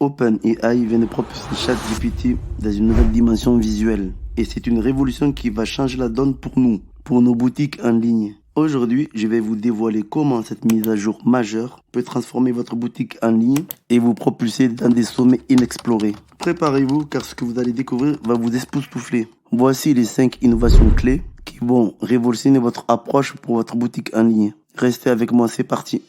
OpenAI vient de propulser ChatGPT dans une nouvelle dimension visuelle. Et c'est une révolution qui va changer la donne pour nous, pour nos boutiques en ligne. Aujourd'hui, je vais vous dévoiler comment cette mise à jour majeure peut transformer votre boutique en ligne et vous propulser dans des sommets inexplorés. Préparez-vous car ce que vous allez découvrir va vous époustoufler. Voici les 5 innovations clés qui vont révolutionner votre approche pour votre boutique en ligne. Restez avec moi, c'est parti.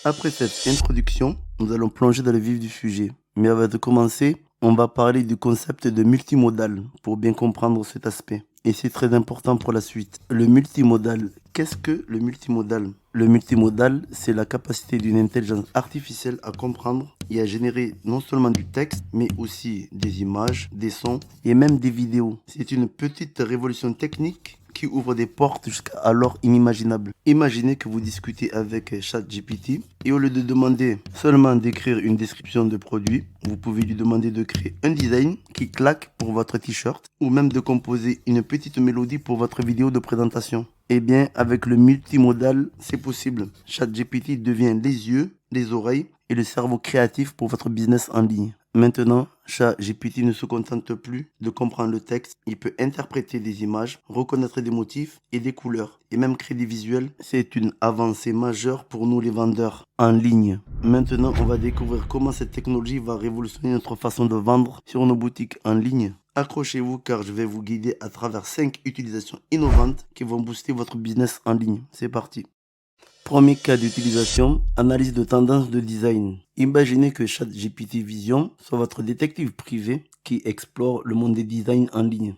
Après cette introduction, nous allons plonger dans le vif du sujet. Mais avant de commencer, on va parler du concept de multimodal pour bien comprendre cet aspect. Et c'est très important pour la suite. Le multimodal, qu'est-ce que le multimodal? Le multimodal, c'est la capacité d'une intelligence artificielle à comprendre et à générer non seulement du texte, mais aussi des images, des sons et même des vidéos. C'est une petite révolution technique qui ouvre des portes jusqu'alors inimaginables. Imaginez que vous discutez avec ChatGPT et au lieu de demander seulement d'écrire une description de produit, vous pouvez lui demander de créer un design qui claque pour votre t-shirt ou même de composer une petite mélodie pour votre vidéo de présentation. Eh bien, avec le multimodal, c'est possible. ChatGPT devient les yeux, les oreilles et le cerveau créatif pour votre business en ligne. Maintenant, ChatGPT ne se contente plus de comprendre le texte, il peut interpréter des images, reconnaître des motifs et des couleurs, et même créer des visuels. C'est une avancée majeure pour nous les vendeurs en ligne. Maintenant, on va découvrir comment cette technologie va révolutionner notre façon de vendre sur nos boutiques en ligne. Accrochez-vous car je vais vous guider à travers 5 utilisations innovantes qui vont booster votre business en ligne. C'est parti. Premier cas d'utilisation, analyse de tendance de design. Imaginez que ChatGPT Vision soit votre détective privé qui explore le monde des designs en ligne.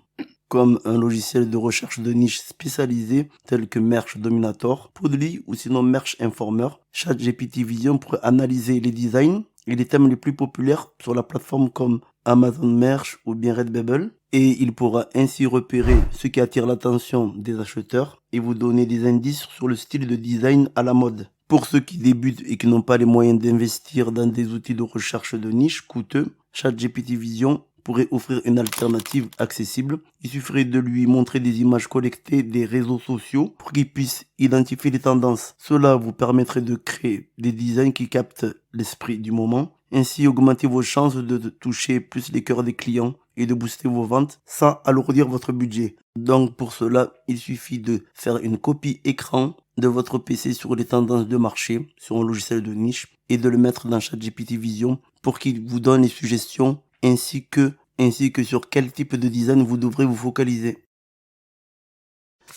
Comme un logiciel de recherche de niche spécialisé tel que Merch Dominator, Podly ou sinon Merch Informer, ChatGPT Vision pourrait analyser les designs et les thèmes les plus populaires sur la plateforme comme Amazon Merch ou bien Redbubble, et il pourra ainsi repérer ce qui attire l'attention des acheteurs et vous donner des indices sur le style de design à la mode. Pour ceux qui débutent et qui n'ont pas les moyens d'investir dans des outils de recherche de niche coûteux, ChatGPT Vision pourrait offrir une alternative accessible. Il suffirait de lui montrer des images collectées des réseaux sociaux pour qu'il puisse identifier les tendances. Cela vous permettrait de créer des designs qui captent l'esprit du moment. Ainsi, augmenter vos chances de toucher plus les cœurs des clients et de booster vos ventes sans alourdir votre budget. Donc pour cela, il suffit de faire une copie écran de votre PC sur les tendances de marché, sur un logiciel de niche, et de le mettre dans ChatGPT Vision pour qu'il vous donne les suggestions ainsi que sur quel type de design vous devrez vous focaliser.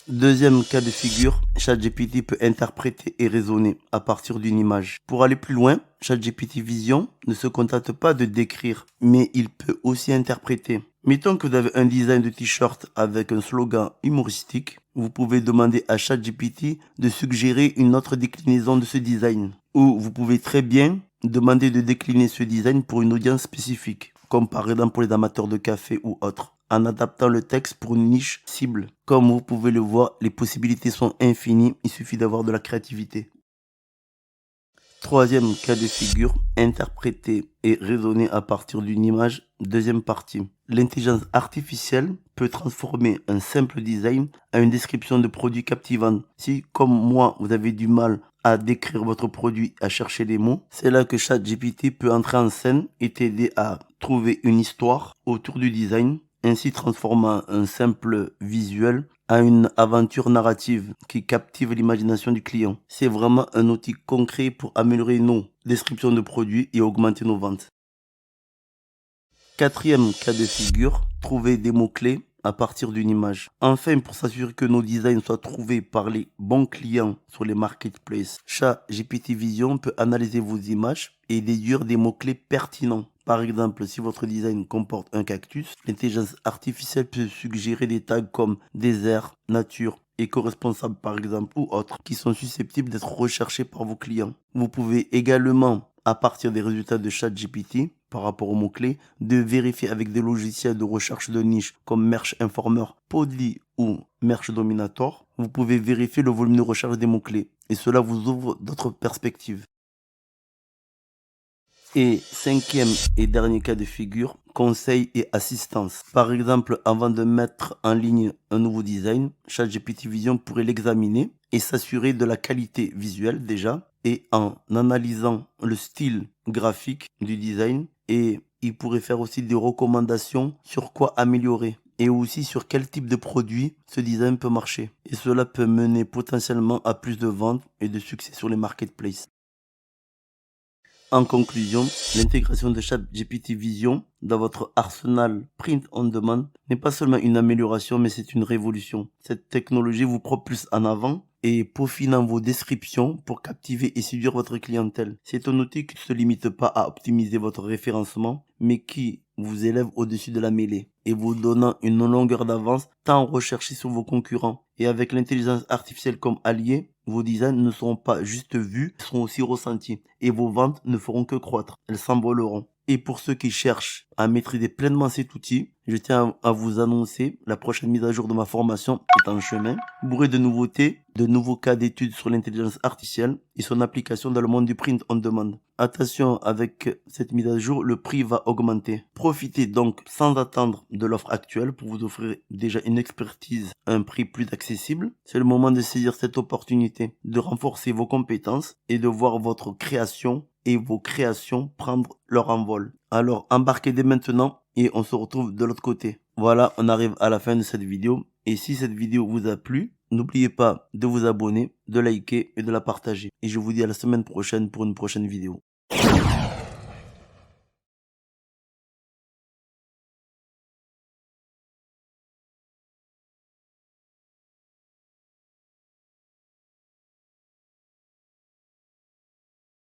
Deuxième cas de figure, ChatGPT peut interpréter et raisonner à partir d'une image. Pour aller plus loin, ChatGPT Vision ne se contente pas de décrire, mais il peut aussi interpréter. Mettons que vous avez un design de t-shirt avec un slogan humoristique, vous pouvez demander à ChatGPT de suggérer une autre déclinaison de ce design. Ou vous pouvez très bien demander de décliner ce design pour une audience spécifique, comme par exemple pour les amateurs de café ou autres, en adaptant le texte pour une niche cible. Comme vous pouvez le voir, les possibilités sont infinies, il suffit d'avoir de la créativité. Troisième cas de figure, interpréter et raisonner à partir d'une image. Deuxième partie. L'intelligence artificielle peut transformer un simple design à une description de produit captivante. Si, comme moi, vous avez du mal à décrire votre produit, à chercher les mots, c'est là que ChatGPT peut entrer en scène et t'aider à trouver une histoire autour du design, ainsi transformant un simple visuel à une aventure narrative qui captive l'imagination du client. C'est vraiment un outil concret pour améliorer nos descriptions de produits et augmenter nos ventes. Quatrième cas de figure, trouver des mots-clés à partir d'une image. Enfin, pour s'assurer que nos designs soient trouvés par les bons clients sur les marketplaces, ChatGPT Vision peut analyser vos images et déduire des mots-clés pertinents. Par exemple, si votre design comporte un cactus, l'intelligence artificielle peut suggérer des tags comme désert, nature, éco-responsable par exemple ou autres qui sont susceptibles d'être recherchés par vos clients. Vous pouvez également, à partir des résultats de ChatGPT, par rapport aux mots-clés, de vérifier avec des logiciels de recherche de niche comme Merch Informer, Podly ou Merch Dominator. Vous pouvez vérifier le volume de recherche des mots-clés et cela vous ouvre d'autres perspectives. Et cinquième et dernier cas de figure, conseil et assistance. Par exemple, avant de mettre en ligne un nouveau design, ChatGPT Vision pourrait l'examiner et s'assurer de la qualité visuelle déjà, et en analysant le style graphique du design et il pourrait faire aussi des recommandations sur quoi améliorer et aussi sur quel type de produit ce design peut marcher. Et cela peut mener potentiellement à plus de ventes et de succès sur les marketplaces. En conclusion, l'intégration de ChatGPT Vision dans votre arsenal Print on Demand n'est pas seulement une amélioration, mais c'est une révolution. Cette technologie vous propulse en avant et peaufinant vos descriptions pour captiver et séduire votre clientèle. C'est un outil qui ne se limite pas à optimiser votre référencement, mais qui vous élève au-dessus de la mêlée et vous donnant une longueur d'avance tant recherchée sur vos concurrents. Et avec l'intelligence artificielle comme allié, vos designs ne seront pas juste vus, ils seront aussi ressentis. Et vos ventes ne feront que croître, elles s'envoleront. Et pour ceux qui cherchent à maîtriser pleinement cet outil, je tiens à vous annoncer la prochaine mise à jour de ma formation est en chemin, bourrée de nouveautés, de nouveaux cas d'études sur l'intelligence artificielle et son application dans le monde du print on demand. Attention, avec cette mise à jour, le prix va augmenter. Profitez donc sans attendre de l'offre actuelle pour vous offrir déjà une expertise à un prix plus accessible. C'est le moment de saisir cette opportunité, de renforcer vos compétences et de voir votre création et vos créations prendre leur envol. Alors embarquez dès maintenant et on se retrouve de l'autre côté. Voilà, on arrive à la fin de cette vidéo. Et si cette vidéo vous a plu, n'oubliez pas de vous abonner, de liker et de la partager. Et je vous dis à la semaine prochaine pour une prochaine vidéo.